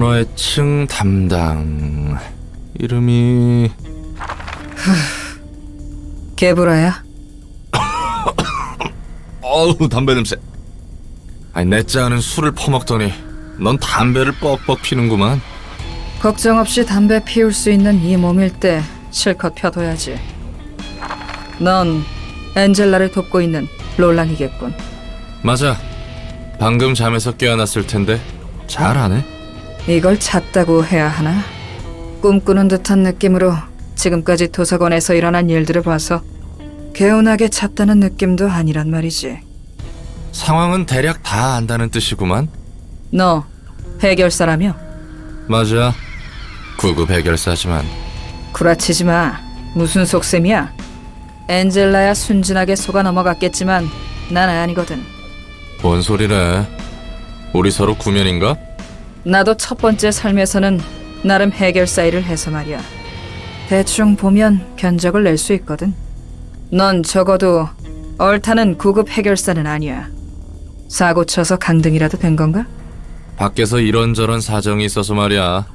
언어애칭 담당. 이름이... 개브라야? 어우, 담배 냄새. 아니, 넷째 아는 술을 퍼먹더니 넌 담배를 뻑뻑 피는구만. 걱정 없이 담배 피울 수 있는 이 몸일 때 실컷 펴둬야지. 넌 엔젤라를 돕고 있는 롤랑이겠군. 맞아. 방금 잠에서 깨어났을 텐데 잘하네. 이걸 잤다고 해야 하나? 꿈꾸는 듯한 느낌으로 지금까지 도서관에서 일어난 일들을 봐서 개운하게 잤다는 느낌도 아니란 말이지. 상황은 대략 다 안다는 뜻이구만. 너 해결사라며? 맞아. 9급 해결사지만. 구라치지 마. 무슨 속셈이야? 엔젤라야 순진하게 속아 넘어갔겠지만 난 아니거든. 뭔 소리래. 우리 서로 구면인가? 나도 첫 번째 삶에서는 나름 해결사 일을 해서 말이야. 대충 보면 견적을 낼 수 있거든. 넌 적어도 얼타는 9급 해결사는 아니야. 사고 쳐서 강등이라도 된 건가? 밖에서 이런저런 사정이 있어서 말이야.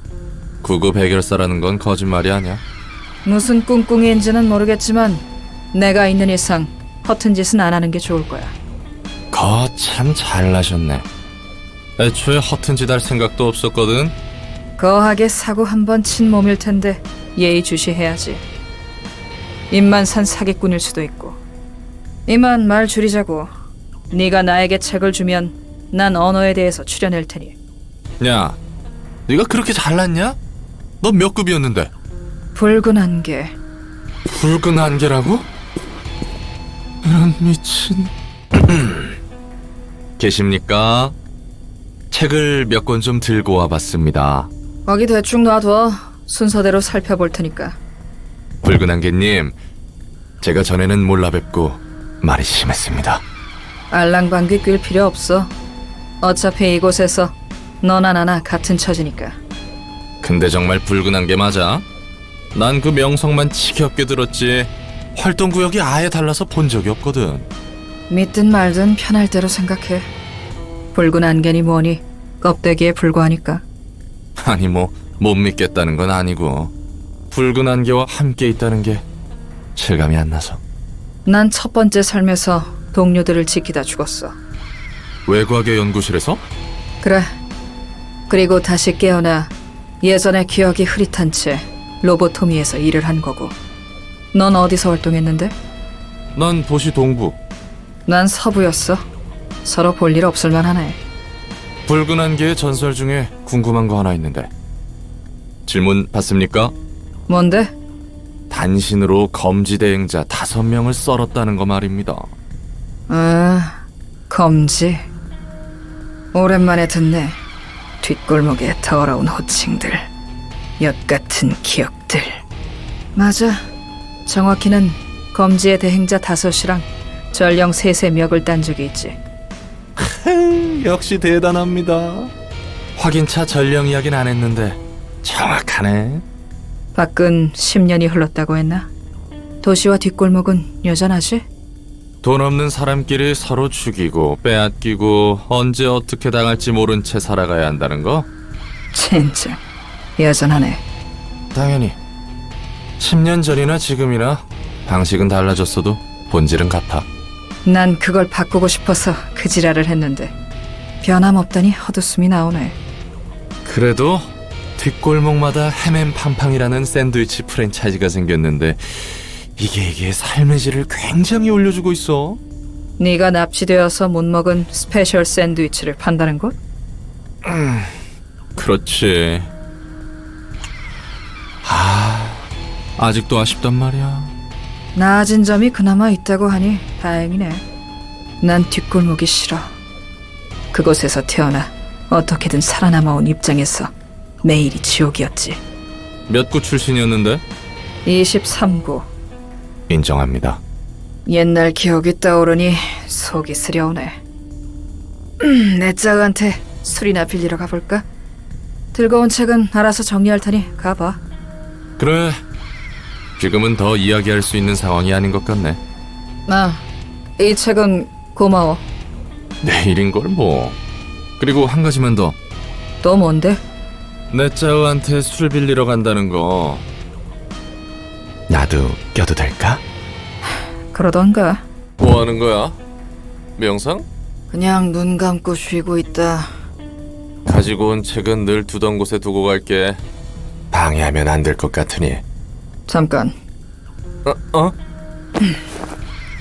9급 해결사라는 건 거짓말이 아니야. 무슨 꿍꿍이인지는 모르겠지만 내가 있는 이상 허튼 짓은 안 하는 게 좋을 거야. 참 잘나셨네. 애초에 허튼 짓 할 생각도 없었거든. 거하게 사고 한 번 친 몸일 텐데 예의주시해야지. 입만 산 사기꾼일 수도 있고. 이만 말 줄이자고. 네가 나에게 책을 주면 난 언어에 대해서 추려낼 테니. 야, 네가 그렇게 잘났냐? 넌 몇 급이었는데? 붉은 안개. 붉은 안개라고? 이런 미친... 계십니까? 책을 몇 권 좀 들고 와봤습니다. 거기 대충 놔둬. 순서대로 살펴볼 테니까. 붉은 안개님, 제가 전에는 몰라 뵙고 말이 심했습니다. 알랑방귀 낄 필요 없어. 어차피 이곳에서 너나 나나 같은 처지니까. 근데 정말 붉은 안개 맞아? 난 그 명성만 지겹게 들었지 활동구역이 아예 달라서 본 적이 없거든. 믿든 말든 편할 대로 생각해. 붉은 안개니 뭐니 껍데기에 불과하니까. 아니 뭐 못 믿겠다는 건 아니고 붉은 안개와 함께 있다는 게 실감이 안 나서. 난 첫 번째 삶에서 동료들을 지키다 죽었어. 외곽의 연구실에서? 그래. 그리고 다시 깨어나 예전의 기억이 흐릿한 채 로보토미에서 일을 한 거고. 넌 어디서 활동했는데? 난 도시 동부. 난 서부였어. 서로 볼 일 없을 만하네. 붉은 안개의 전설 중에 궁금한 거 하나 있는데. 질문 받습니까? 뭔데? 단신으로 검지 대행자 5명을 썰었다는 거 말입니다. 아, 검지. 오랜만에 듣네. 뒷골목의 더러운 호칭들, 엿같은 기억들. 맞아. 정확히는 검지의 대행자 5이랑 전령 3의 멱을 딴 적이 있지. 역시 대단합니다. 확인차 전령 이야기는 안 했는데 정확하네. 밖은 10년이 흘렀다고 했나? 도시와 뒷골목은 여전하지? 돈 없는 사람끼리 서로 죽이고 빼앗기고 언제 어떻게 당할지 모른 채 살아가야 한다는 거? 진짜 여전하네. 당연히 10년 전이나 지금이나 방식은 달라졌어도 본질은 같아. 난 그걸 바꾸고 싶어서 그 지랄을 했는데 변함없다니 헛웃음이 나오네. 그래도 뒷골목마다 헤맨팡팡이라는 샌드위치 프랜차이즈가 생겼는데 이게 삶의 질을 굉장히 올려주고 있어. 네가 납치되어서 못 먹은 스페셜 샌드위치를 판다는 곳? 그렇지. 아직도 아쉽단 말이야. 나아진 점이 그나마 있다고 하니 다행이네. 난 뒷골목이 싫어. 그곳에서 태어나 어떻게든 살아남아온 입장에서 매일이 지옥이었지. 몇 구 출신이었는데? 23구. 인정합니다. 옛날 기억이 떠오르니 속이 쓰려오네. 내 짝한테 술이나 빌리러 가볼까? 들고 온 책은 알아서 정리할 테니 가봐. 그래. 지금은 더 이야기할 수 있는 상황이 아닌 것 같네. 이 책은 고마워. 내일인걸 뭐. 그리고 한 가지만 더. 또 뭔데? 내 짜우한테 술 빌리러 간다는 거 나도 껴도 될까? 그러던가. 뭐 하는 거야? 명상? 그냥 눈 감고 쉬고 있다. 가지고 온 책은 늘 두던 곳에 두고 갈게. 방해하면 안 될 것 같으니. 잠깐. 어?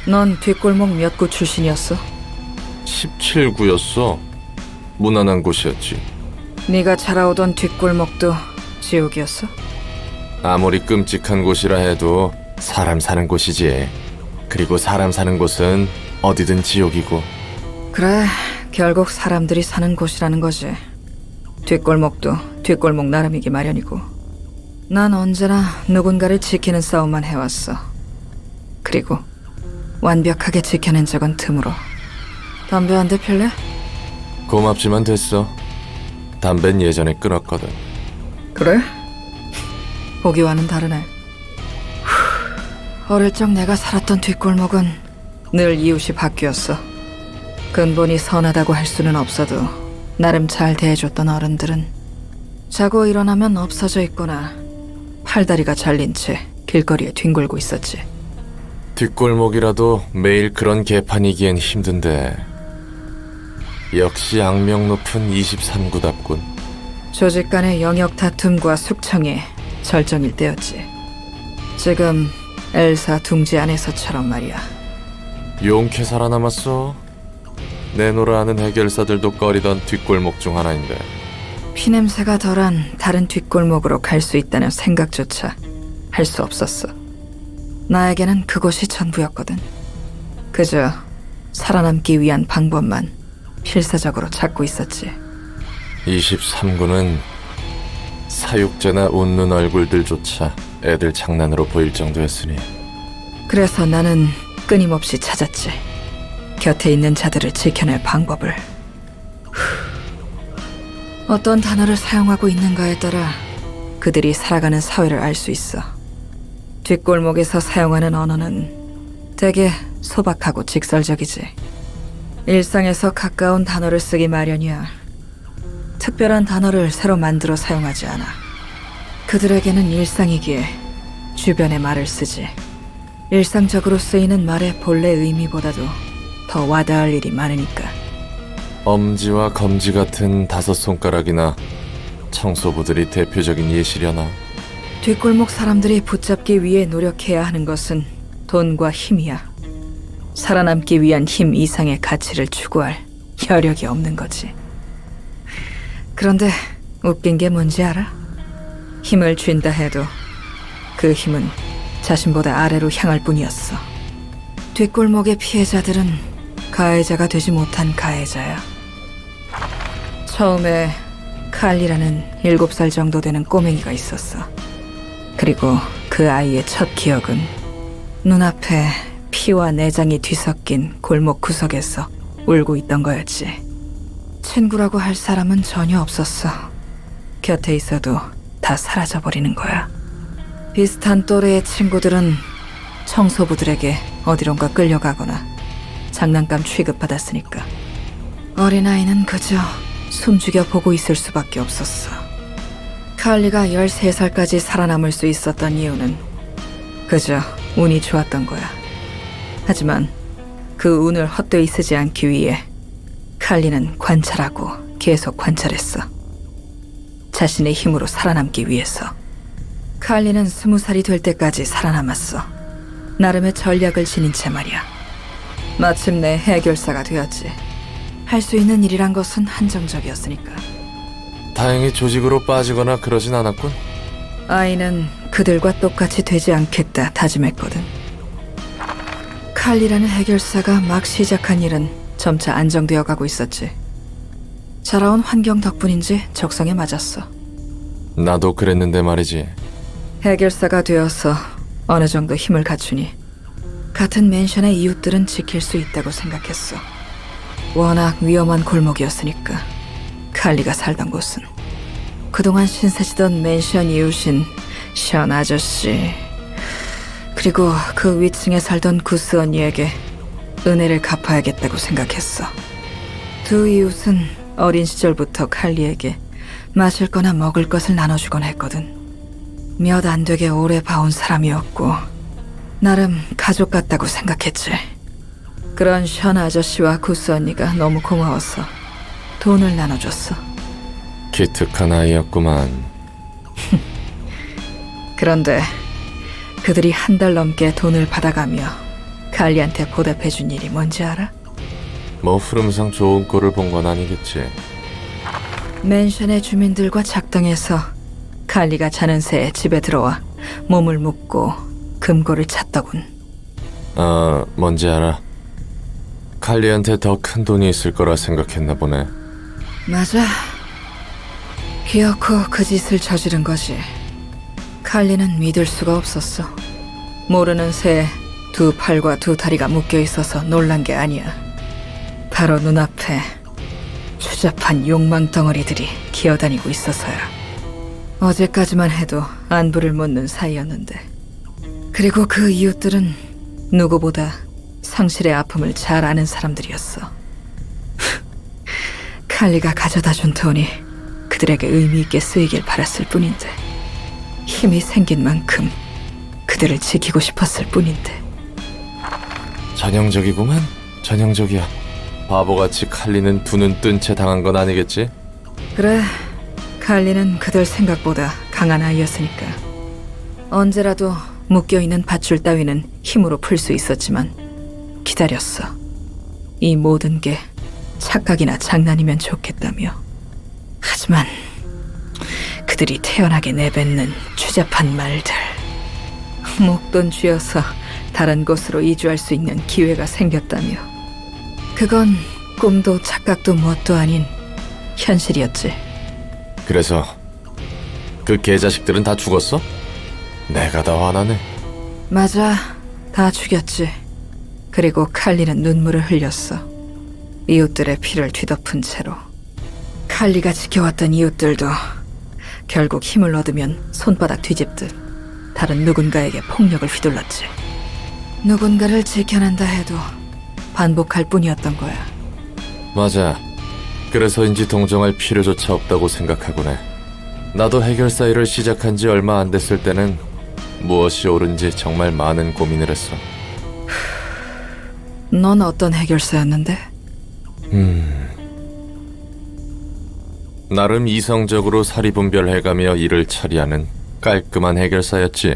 넌 뒷골목 몇 구 출신이었어? 17구였어. 무난한 곳이었지. 네가 자라오던 뒷골목도 지옥이었어? 아무리 끔찍한 곳이라 해도 사람 사는 곳이지. 그리고 사람 사는 곳은 어디든 지옥이고. 그래, 결국 사람들이 사는 곳이라는 거지. 뒷골목도 뒷골목 나름이기 마련이고. 난 언제나 누군가를 지키는 싸움만 해왔어. 그리고 완벽하게 지켜낸 적은 드물어. 담배 한 대 필래? 고맙지만 됐어. 담배는 예전에 끊었거든. 그래? 보기와는 다르네. 어릴 적 내가 살았던 뒷골목은 늘 이웃이 바뀌었어. 근본이 선하다고 할 수는 없어도 나름 잘 대해줬던 어른들은 자고 일어나면 없어져 있거나 팔다리가 잘린 채 길거리에 뒹굴고 있었지. 뒷골목이라도 매일 그런 개판이기엔 힘든데. 역시 악명 높은 23구답군. 조직 간의 영역 다툼과 숙청이 절정일 때였지. 지금 엘사 둥지 안에서처럼 말이야. 용케 살아남았어. 내노라 하는 해결사들도 꺼리던 뒷골목 중 하나인데. 피냄새가 덜한 다른 뒷골목으로 갈 수 있다는 생각조차 할 수 없었어. 나에게는 그곳이 전부였거든. 그저 살아남기 위한 방법만 필사적으로 찾고 있었지. 23구는 사육제나 웃는 얼굴들조차 애들 장난으로 보일 정도였으니. 그래서 나는 끊임없이 찾았지. 곁에 있는 자들을 지켜낼 방법을. 어떤 단어를 사용하고 있는가에 따라 그들이 살아가는 사회를 알 수 있어. 뒷골목에서 사용하는 언어는 되게 소박하고 직설적이지. 일상에서 가까운 단어를 쓰기 마련이야. 특별한 단어를 새로 만들어 사용하지 않아. 그들에게는 일상이기에 주변의 말을 쓰지. 일상적으로 쓰이는 말의 본래 의미보다도 더 와닿을 일이 많으니까. 엄지와 검지 같은 5손가락이나 청소부들이 대표적인 예시려나. 뒷골목 사람들이 붙잡기 위해 노력해야 하는 것은 돈과 힘이야. 살아남기 위한 힘 이상의 가치를 추구할 혈력이 없는 거지. 그런데 웃긴 게 뭔지 알아? 힘을 쥔다 해도 그 힘은 자신보다 아래로 향할 뿐이었어. 뒷골목의 피해자들은 가해자가 되지 못한 가해자야. 처음에 칼리라는 7살 정도 되는 꼬맹이가 있었어. 그리고 그 아이의 첫 기억은 눈앞에 피와 내장이 뒤섞인 골목 구석에서 울고 있던 거였지. 친구라고 할 사람은 전혀 없었어. 곁에 있어도 다 사라져버리는 거야. 비슷한 또래의 친구들은 청소부들에게 어디론가 끌려가거나 장난감 취급받았으니까 어린아이는 그저 숨죽여 보고 있을 수밖에 없었어. 칼리가 13살까지 살아남을 수 있었던 이유는 그저 운이 좋았던 거야. 하지만 그 운을 헛되이 쓰지 않기 위해 칼리는 관찰하고 계속 관찰했어. 자신의 힘으로 살아남기 위해서. 칼리는 20살이 될 때까지 살아남았어. 나름의 전략을 지닌 채 말이야. 마침내 해결사가 되었지. 할 수 있는 일이란 것은 한정적이었으니까. 다행히 조직으로 빠지거나 그러진 않았군. 아이는 그들과 똑같이 되지 않겠다 다짐했거든. 칼리라는 해결사가 막 시작한 일은 점차 안정되어 가고 있었지. 자라온 환경 덕분인지 적성에 맞았어. 나도 그랬는데 말이지. 해결사가 되어서 어느 정도 힘을 갖추니 같은 맨션의 이웃들은 지킬 수 있다고 생각했어. 워낙 위험한 골목이었으니까. 칼리가 살던 곳은 그동안 신세지던 맨션 이웃인 션 아저씨, 그리고 그 위층에 살던 구스 언니에게 은혜를 갚아야겠다고 생각했어. 두 이웃은 어린 시절부터 칼리에게 마실 거나 먹을 것을 나눠주곤 했거든. 몇 안 되게 오래 봐온 사람이었고 나름 가족 같다고 생각했지. 그런 션 아저씨와 구스 언니가 너무 고마워서 돈을 나눠줬어. 기특한 아이였구만. 그런데 그들이 한 달 넘게 돈을 받아가며 칼리한테 보답해준 일이 뭔지 알아? 뭐 흐름상 좋은 꼴을 본 건 아니겠지. 맨션의 주민들과 작당해서 칼리가 자는 새에 집에 들어와 몸을 묶고 금고를 찾더군. 뭔지 알아. 칼리한테 더 큰 돈이 있을 거라 생각했나 보네. 맞아. 기어코 그 짓을 저지른 거지. 칼리는 믿을 수가 없었어. 모르는 새에 두 팔과 두 다리가 묶여 있어서 놀란 게 아니야. 바로 눈앞에 추잡한 욕망 덩어리들이 기어다니고 있어서야. 어제까지만 해도 안부를 묻는 사이였는데. 그리고 그 이웃들은 누구보다 상실의 아픔을 잘 아는 사람들이었어. 칼리가 가져다 준 돈이 그들에게 의미 있게 쓰이길 바랐을 뿐인데, 힘이 생긴 만큼 그들을 지키고 싶었을 뿐인데. 전형적이구만. 전형적이야. 바보같이 칼리는 두 눈 뜬 채 당한 건 아니겠지? 그래, 칼리는 그들 생각보다 강한 아이였으니까. 언제라도 묶여있는 밧줄 따위는 힘으로 풀 수 있었지만 기다렸어. 이 모든 게 착각이나 장난이면 좋겠다며. 하지만 그들이 태연하게 내뱉는 추잡한 말들. 목돈 쥐어서 다른 곳으로 이주할 수 있는 기회가 생겼다며. 그건 꿈도 착각도 뭣도 아닌 현실이었지. 그래서 그 개자식들은 다 죽었어? 내가 더 화나네. 맞아, 다 죽였지. 그리고 칼리는 눈물을 흘렸어. 이웃들의 피를 뒤덮은 채로. 칼리가 지켜왔던 이웃들도 결국 힘을 얻으면 손바닥 뒤집듯 다른 누군가에게 폭력을 휘둘렀지. 누군가를 지켜낸다 해도 반복할 뿐이었던 거야. 맞아. 그래서인지 동정할 필요조차 없다고 생각하곤 해. 나도 해결사 일을 시작한 지 얼마 안 됐을 때는 무엇이 옳은지 정말 많은 고민을 했어. 넌 어떤 해결사였는데? 나름 이성적으로 사리분별해가며 일을 처리하는 깔끔한 해결사였지.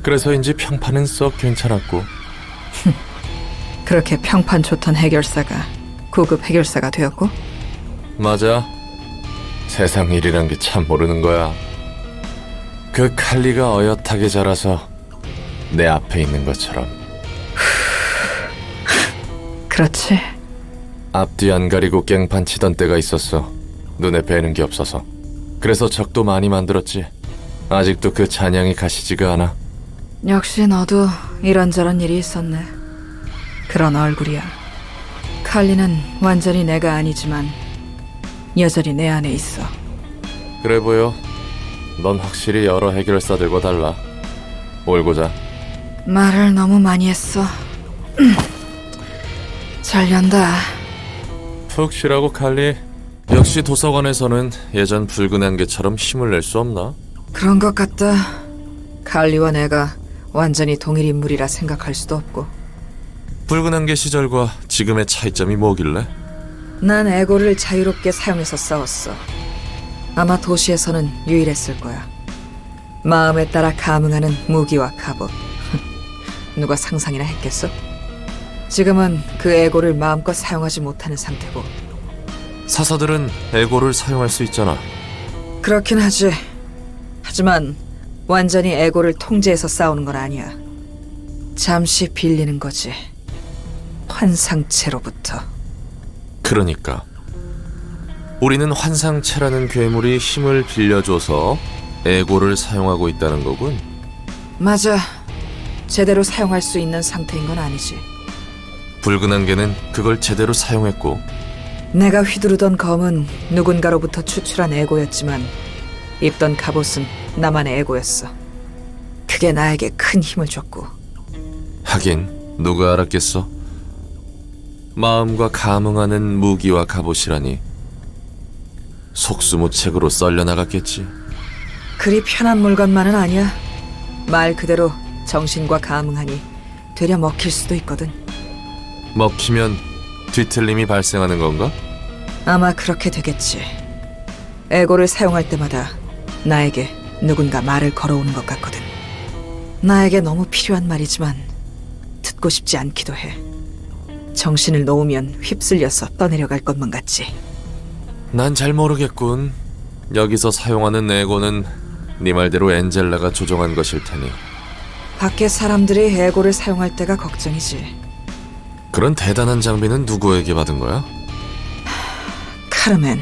그래서인지 평판은 썩 괜찮았고. 그렇게 평판 좋던 해결사가 고급 해결사가 되었고? 맞아. 세상 일이란 게 참 모르는 거야. 그 칼리가 어엿하게 자라서 내 앞에 있는 것처럼. 그렇지. 앞뒤 안 가리고 깽판 치던 때가 있었어. 눈에 뵈는 게 없어서. 그래서 적도 많이 만들었지. 아직도 그 잔향이 가시지가 않아. 역시 너도 이런저런 일이 있었네. 그런 얼굴이야. 칼리는 완전히 내가 아니지만 여전히 내 안에 있어. 그래 보여. 넌 확실히 여러 해결사들과 달라. 올고자. 말을 너무 많이 했어. 잘 연다. 푹 쉬라고 칼리. 역시 도서관에서는 예전 붉은 안개처럼 힘을 낼 수 없나? 그런 것 같다. 칼리와 내가 완전히 동일 인물이라 생각할 수도 없고. 붉은 안개 시절과 지금의 차이점이 뭐길래? 난 에고를 자유롭게 사용해서 싸웠어. 아마 도시에서는 유일했을 거야. 마음에 따라 감응하는 무기와 갑옷. 누가 상상이나 했겠어? 지금은 그 에고를 마음껏 사용하지 못하는 상태고. 사사들은 에고를 사용할 수 있잖아. 그렇긴 하지. 하지만 완전히 에고를 통제해서 싸우는 건 아니야. 잠시 빌리는 거지. 환상체로부터. 그러니까 우리는 환상체라는 괴물이 힘을 빌려줘서 에고를 사용하고 있다는 거군. 맞아. 제대로 사용할 수 있는 상태인 건 아니지. 붉은 안개는 그걸 제대로 사용했고. 내가 휘두르던 검은 누군가로부터 추출한 에고였지만 입던 갑옷은 나만의 에고였어. 그게 나에게 큰 힘을 줬고. 하긴 누가 알았겠어. 마음과 감응하는 무기와 갑옷이라니. 속수무책으로 썰려나갔겠지. 그리 편한 물건만은 아니야. 말 그대로 정신과 감응하니 되려 먹힐 수도 있거든. 먹히면 뒤틀림이 발생하는 건가? 아마 그렇게 되겠지. 에고를 사용할 때마다 나에게 누군가 말을 걸어오는 것 같거든. 나에게 너무 필요한 말이지만 듣고 싶지 않기도 해. 정신을 놓으면 휩쓸려서 떠내려갈 것만 같지. 난 잘 모르겠군. 여기서 사용하는 에고는 네 말대로 엔젤라가 조종한 것일 테니. 밖에 사람들이 에고를 사용할 때가 걱정이지. 그런 대단한 장비는 누구에게 받은 거야? 카르멘.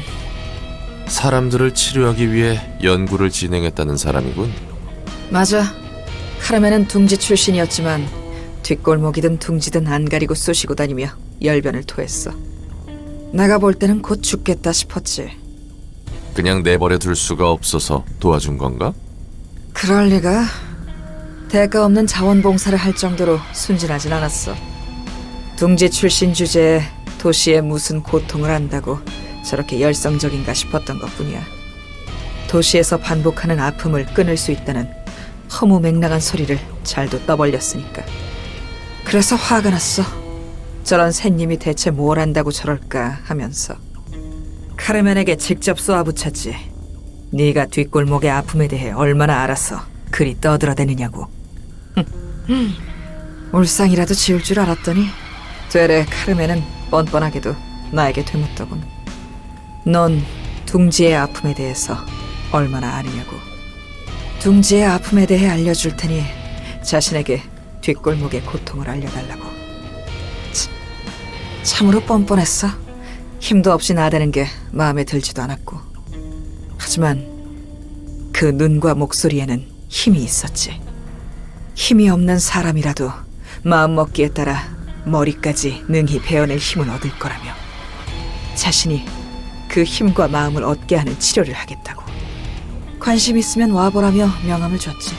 사람들을 치료하기 위해 연구를 진행했다는 사람이군. 맞아. 카르멘은 둥지 출신이었지만 뒷골목이든 둥지든 안 가리고 쑤시고 다니며 열변을 토했어. 내가 볼 때는 곧 죽겠다 싶었지. 그냥 내버려 둘 수가 없어서 도와준 건가? 그럴 리가. 대가 없는 자원봉사를 할 정도로 순진하진 않았어. 둥지 출신 주제에 도시의 무슨 고통을 안다고 저렇게 열성적인가 싶었던 것뿐이야. 도시에서 반복하는 아픔을 끊을 수 있다는 허무맹랑한 소리를 잘도 떠벌렸으니까. 그래서 화가 났어. 저런 새님이 대체 뭘 안다고 저럴까 하면서. 카르멘에게 직접 쏘아붙였지. 네가 뒷골목의 아픔에 대해 얼마나 알아서 그리 떠들어대느냐고. 울상이라도 지을 줄 알았더니 되레 카르멘은 뻔뻔하게도 나에게 되묻더군. 넌 둥지의 아픔에 대해서 얼마나 아느냐고. 둥지의 아픔에 대해 알려줄 테니 자신에게 뒷골목의 고통을 알려달라고. 참으로 뻔뻔했어. 힘도 없이 나대는 게 마음에 들지도 않았고. 하지만 그 눈과 목소리에는 힘이 있었지. 힘이 없는 사람이라도 마음먹기에 따라 머리까지 능히 베어낼 힘을 얻을 거라며, 자신이 그 힘과 마음을 얻게 하는 치료를 하겠다고. 관심 있으면 와보라며 명함을 줬지.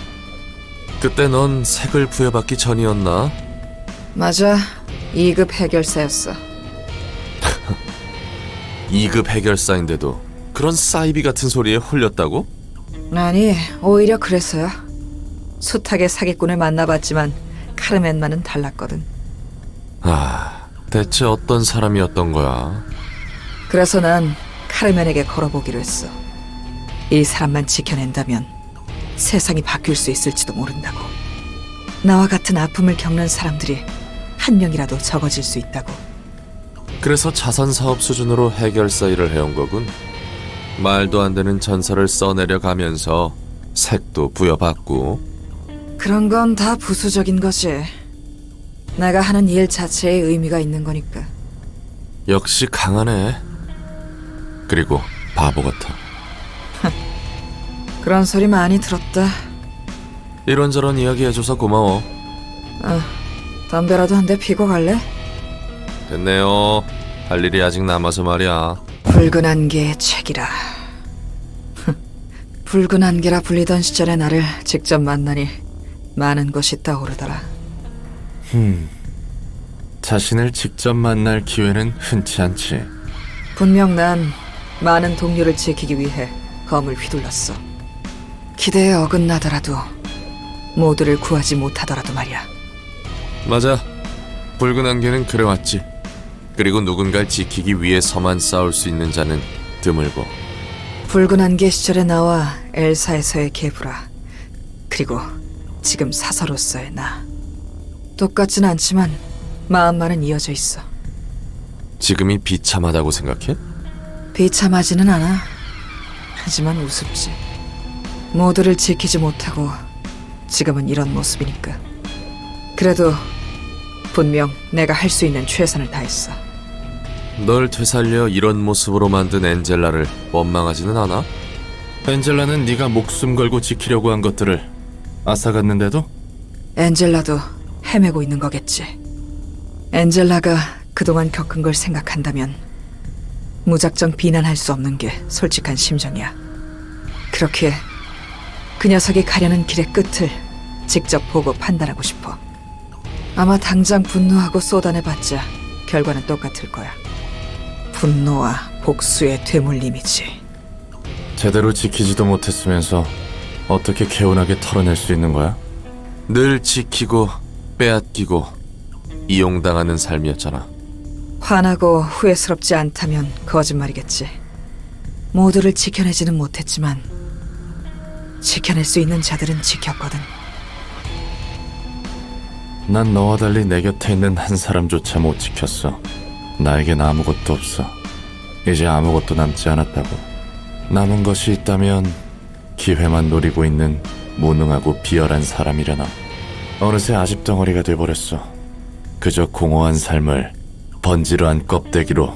그때 넌 색을 부여받기 전이었나? 맞아. 2급 해결사였어. 2급 해결사인데도 그런 사이비 같은 소리에 홀렸다고? 아니, 오히려 그래서야. 숱하게 사기꾼을 만나봤지만 카르멘만은 달랐거든. 아, 대체 어떤 사람이었던 거야? 그래서 난 카르멘에게 걸어보기로 했어. 이 사람만 지켜낸다면 세상이 바뀔 수 있을지도 모른다고. 나와 같은 아픔을 겪는 사람들이 한 명이라도 적어질 수 있다고. 그래서 자선 사업 수준으로 해결사 일을 해온 거군. 말도 안 되는 전설을 써내려 가면서 색도 부여받고. 그런 건 다 부수적인 거지. 내가 하는 일 자체에 의미가 있는 거니까. 역시 강하네. 그리고 바보 같아. 그런 소리 많이 들었다. 이런저런 이야기 해줘서 고마워. 담배라도 한 대 피고 갈래? 됐네요. 할 일이 아직 남아서 말이야. 붉은 안개의 책이라. 붉은 안개라 불리던 시절의 나를 직접 만나니 많은 것이 떠오르더라. 자신을 직접 만날 기회는 흔치 않지. 분명 난 많은 동료를 지키기 위해 검을 휘둘렀어. 기대에 어긋나더라도, 모두를 구하지 못하더라도 말이야. 맞아. 붉은 안개는 그래왔지. 그리고 누군가를 지키기 위해서만 싸울 수 있는 자는 드물고. 붉은 안개 시절의 나와 엘사에서의 게브라, 그리고 지금 사서로서의 나. 똑같진 않지만 마음만은 이어져 있어. 지금이 비참하다고 생각해? 비참하지는 않아. 하지만 우습지. 모두를 지키지 못하고 지금은 이런 모습이니까. 그래도 분명 내가 할 수 있는 최선을 다했어. 널 되살려 이런 모습으로 만든 엔젤라를 원망하지는 않아? 엔젤라는 네가 목숨 걸고 지키려고 한 것들을 앗아갔는데도? 엔젤라도 헤매고 있는 거겠지. 엔젤라가 그동안 겪은 걸 생각한다면 무작정 비난할 수 없는 게 솔직한 심정이야. 그렇게 그 녀석이 가려는 길의 끝을 직접 보고 판단하고 싶어. 아마 당장 분노하고 쏟아내봤자 결과는 똑같을 거야. 분노와 복수의 되물림이지. 제대로 지키지도 못했으면서 어떻게 개운하게 털어낼 수 있는 거야? 늘 지키고 빼앗기고 이용당하는 삶이었잖아. 화나고 후회스럽지 않다면 거짓말이겠지. 모두를 지켜내지는 못했지만 지켜낼 수 있는 자들은 지켰거든. 난 너와 달리 내 곁에 있는 한 사람조차 못 지켰어. 나에겐 아무것도 없어. 이제 아무것도 남지 않았다고. 남은 것이 있다면 기회만 노리고 있는 무능하고 비열한 사람이려나. 어느새 아집덩어리가 돼버렸어. 그저 공허한 삶을 번지르한 껍데기로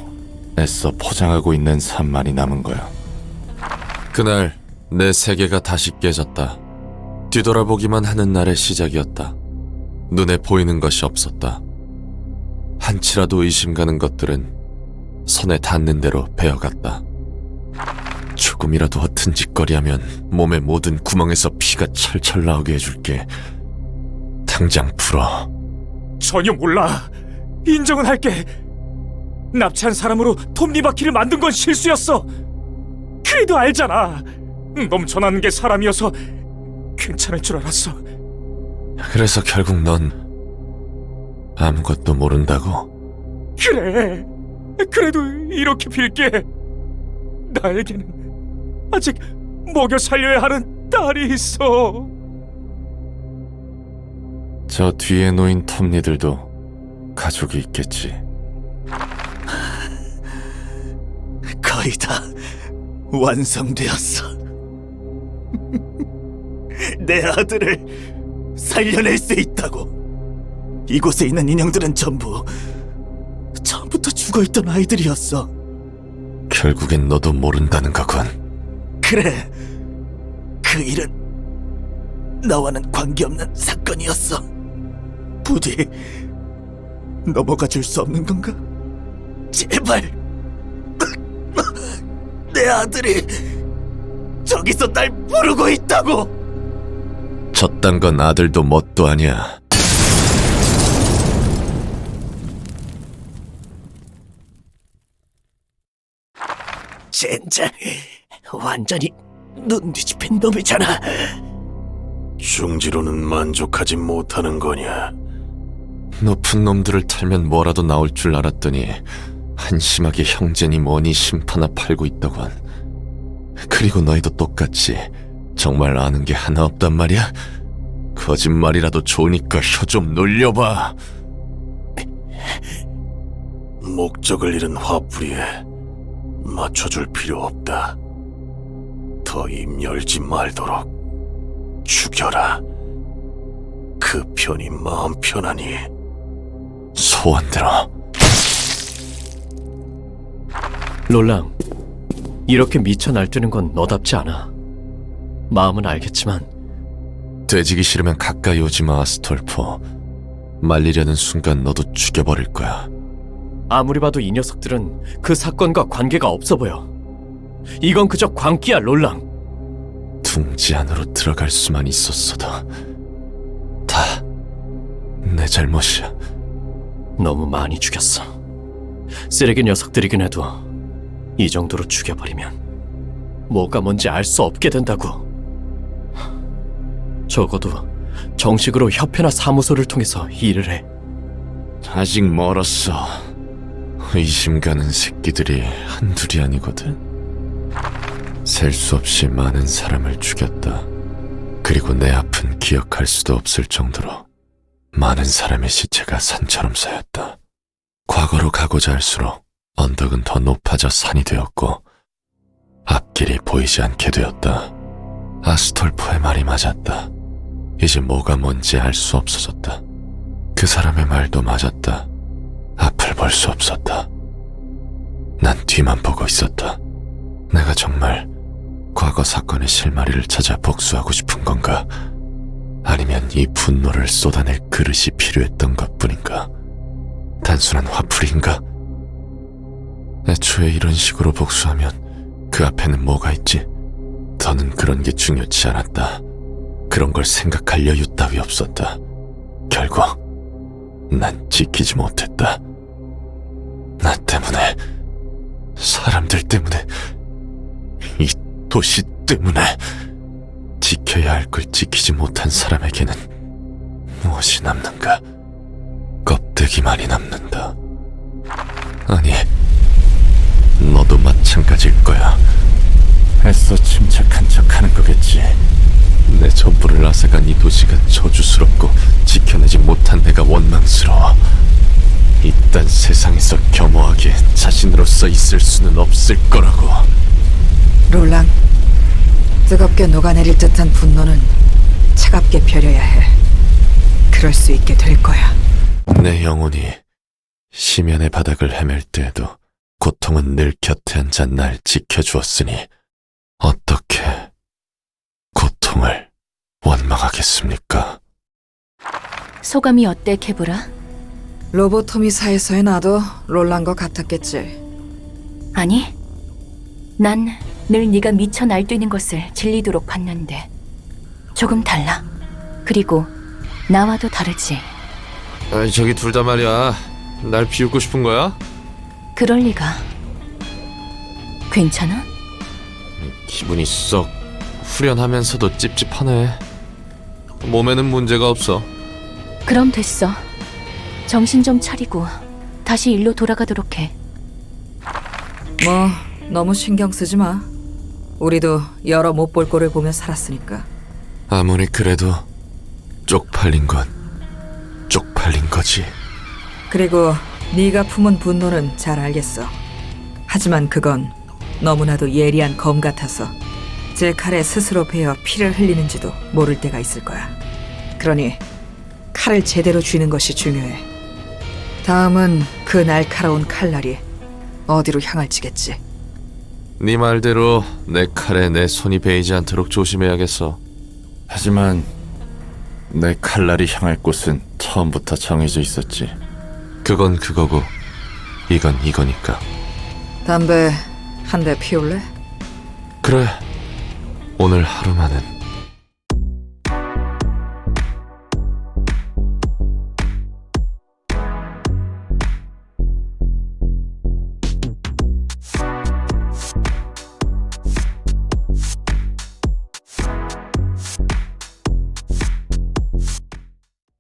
애써 포장하고 있는 삶만이 남은 거야. 그날 내 세계가 다시 깨졌다. 뒤돌아보기만 하는 날의 시작이었다. 눈에 보이는 것이 없었다. 한치라도 의심 가는 것들은 손에 닿는 대로 베어갔다. 조금이라도 허튼 짓거리하면 몸의 모든 구멍에서 피가 철철 나오게 해줄게. 당장 풀어. 전혀 몰라. 인정은 할게. 납치한 사람으로 톱니바퀴를 만든 건 실수였어. 그래도 알잖아. 넘쳐나는 게 사람이어서 괜찮을 줄 알았어. 그래서 결국 넌 아무것도 모른다고? 그래. 그래도 이렇게 빌게. 나에게는 아직 먹여 살려야 하는 딸이 있어. 저 뒤에 놓인 톱니들도 가족이 있겠지. 거의 다 완성되었어. 내 아들을 살려낼 수 있다고. 이곳에 있는 인형들은 전부 처음부터 죽어있던 아이들이었어. 결국엔 너도 모른다는 거군. 그래, 그 일은 나와는 관계없는 사건이었어. 부디 넘어가 줄 수 없는 건가? 제발. 내 아들이 저기서 날 부르고 있다고. 저딴 건 아들도 뭣도 아니야. 젠장, 완전히 눈 뒤집힌 놈이잖아. 중지로는 만족하지 못하는 거냐? 높은 놈들을 탈면 뭐라도 나올 줄 알았더니 한심하게 형제니 뭐니 심파나 팔고 있더군. 그리고 너희도 똑같이 정말 아는 게 하나 없단 말이야? 거짓말이라도 좋으니까 혀 좀 놀려봐. 목적을 잃은 화풀이에 맞춰줄 필요 없다. 더 입 열지 말도록 죽여라. 그 편이 마음 편하니. 소원대로. 롤랑, 이렇게 미쳐 날뛰는 건 너답지 않아. 마음은 알겠지만 되지기 싫으면 가까이 오지 마, 아스톨포. 말리려는 순간 너도 죽여버릴 거야. 아무리 봐도 이 녀석들은 그 사건과 관계가 없어 보여. 이건 그저 광기야, 롤랑. 둥지 안으로 들어갈 수만 있었어도 다 내 잘못이야. 너무 많이 죽였어. 쓰레기 녀석들이긴 해도 이 정도로 죽여버리면 뭐가 뭔지 알 수 없게 된다고. 적어도 정식으로 협회나 사무소를 통해서 일을 해. 아직 멀었어. 의심 가는 새끼들이 한둘이 아니거든. 셀 수 없이 많은 사람을 죽였다. 그리고 내 앞은 기억할 수도 없을 정도로 많은 사람의 시체가 산처럼 쌓였다. 과거로 가고자 할수록 언덕은 더 높아져 산이 되었고 앞길이 보이지 않게 되었다. 아스톨포의 말이 맞았다. 이제 뭐가 뭔지 알 수 없어졌다. 그 사람의 말도 맞았다. 앞을 볼 수 없었다. 난 뒤만 보고 있었다. 내가 정말 과거 사건의 실마리를 찾아 복수하고 싶은 건가? 아니면 이 분노를 쏟아낼 그릇이 필요했던 것뿐인가? 단순한 화풀이인가? 애초에 이런 식으로 복수하면 그 앞에는 뭐가 있지? 더는 그런 게 중요치 않았다. 그런 걸 생각할 여유 따위 없었다. 결국 난 지키지 못했다. 나 때문에, 사람들 때문에, 이 도시 때문에 지켜야 할 걸 지키지 못한 사람에게는 무엇이 남는가? 껍데기만이 남는다. 아니, 너도 마찬가지일 거야. 애써 침착한 척하는 거겠지. 내 전부를 앗아간 이 도시가 저주스럽고 지켜내지 못한 내가 원망스러워. 이딴 세상에서 겸허하게 자신으로서 있을 수는 없을 거라고. 롤랑, 뜨겁게 녹아내릴 듯한 분노는 차갑게 펴려야 해. 그럴 수 있게 될 거야. 내 영혼이 심연의 바닥을 헤맬 때에도 고통은 늘 곁에 앉아 날 지켜주었으니 어떻게 고통을 원망하겠습니까? 소감이 어때, 케브라? 로보토미사에서의 나도 롤랑과 같았겠지. 아니, 난 늘 네가 미쳐 날뛰는 것을 질리도록 봤는데 조금 달라. 그리고 나와도 다르지. 아니, 저기 둘 다 말이야. 날 비웃고 싶은 거야? 그럴 리가. 괜찮아? 기분이 썩 후련하면서도 찝찝하네. 몸에는 문제가 없어. 그럼 됐어. 정신 좀 차리고 다시 일로 돌아가도록 해. 뭐 너무 신경 쓰지 마. 우리도 여러 못 볼 꼴을 보며 살았으니까. 아무리 그래도 쪽팔린 건 쪽팔린 거지. 그리고 네가 품은 분노는 잘 알겠어. 하지만 그건 너무나도 예리한 검 같아서 제 칼에 스스로 베어 피를 흘리는지도 모를 때가 있을 거야. 그러니 칼을 제대로 쥐는 것이 중요해. 다음은 그 날카로운 칼날이 어디로 향할지겠지. 네 말대로 내 칼에 내 손이 베이지 않도록 조심해야겠어. 하지만 내 칼날이 향할 곳은 처음부터 정해져 있었지. 그건 그거고 이건 이거니까. 담배 한 대 피울래? 그래, 오늘 하루만은